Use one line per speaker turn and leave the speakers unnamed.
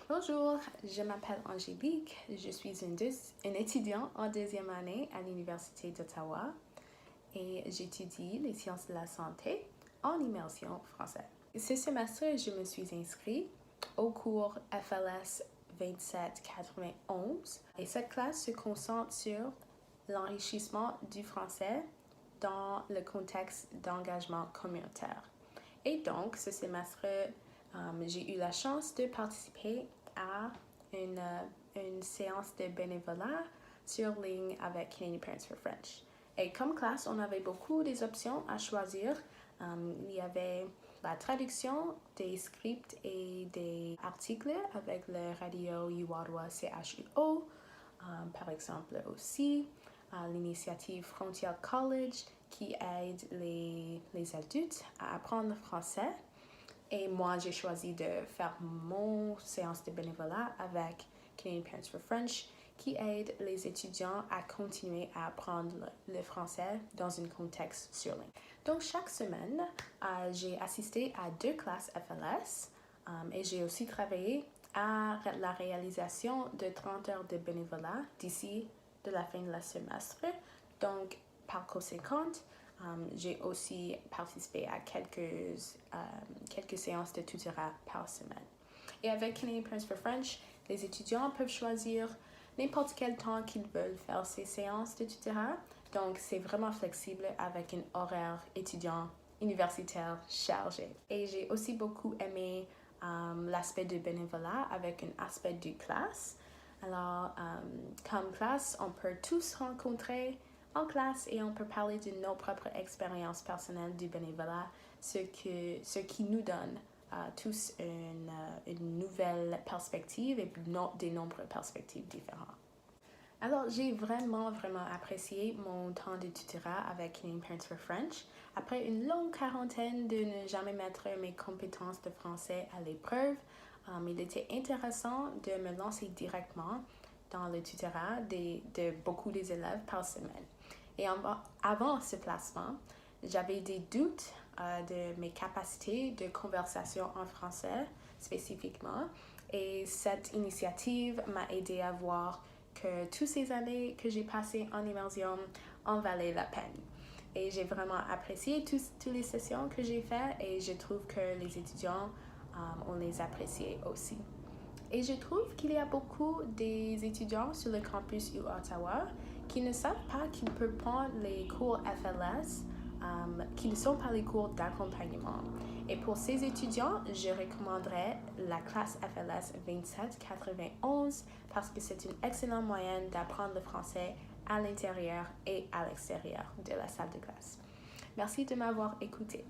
Bonjour, je m'appelle Angélique, je suis une étudiante en deuxième année à l'Université d'Ottawa et j'étudie les sciences de la santé en immersion française. Ce semestre, je me suis inscrite au cours FLS 2791 et cette classe se concentre sur l'enrichissement du français dans le contexte d'engagement communautaire. Et donc, ce semestre, j'ai eu la chance de participer à une séance de bénévolat sur ligne avec Canadian Parents for French. Et comme classe, on avait beaucoup des options à choisir. Il y avait la traduction des scripts et des articles avec le radio Uwarwa CHUO, par exemple aussi l'initiative Frontier College qui aide les adultes à apprendre le français. Et moi, j'ai choisi de faire mon séance de bénévolat avec Canadian Parents for French qui aide les étudiants à continuer à apprendre le français dans un contexte sur ligne. Donc, chaque semaine, j'ai assisté à 2 classes FLS et j'ai aussi travaillé à la réalisation de 30 heures de bénévolat d'ici de la fin de la semestre. Donc, par conséquent, j'ai aussi participé à quelques séances de tutorat par semaine. Et avec Canadian Parents for French, les étudiants peuvent choisir n'importe quel temps qu'ils veulent faire ces séances de tutorat. Donc, c'est vraiment flexible avec un horaire étudiant universitaire chargé. Et j'ai aussi beaucoup aimé l'aspect du bénévolat avec un aspect de classe. Alors, comme classe, on peut tous rencontrer en classe et on peut parler de nos propres expériences personnelles du bénévolat, ce qui nous donne tous une nouvelle perspective et de nombreuses perspectives différentes. Alors, j'ai vraiment apprécié mon temps de tutorat avec Canadian Parents for French. Après une longue quarantaine de ne jamais mettre mes compétences de français à l'épreuve, il était intéressant de me lancer directement dans le tutorat de beaucoup des élèves par semaine. Et avant ce placement, j'avais des doutes de mes capacités de conversation en français spécifiquement. Et cette initiative m'a aidé à voir que toutes ces années que j'ai passées en immersion en valaient la peine. Et j'ai vraiment apprécié toutes les sessions que j'ai faites et je trouve que les étudiants ont les apprécié aussi. Et je trouve qu'il y a beaucoup des étudiants sur le campus Ottawa qui ne savent pas qu'ils peuvent prendre les cours FLS qui ne sont pas les cours d'accompagnement. Et pour ces étudiants, je recommanderais la classe FLS 2791 parce que c'est une excellente moyenne d'apprendre le français à l'intérieur et à l'extérieur de la salle de classe. Merci de m'avoir écouté.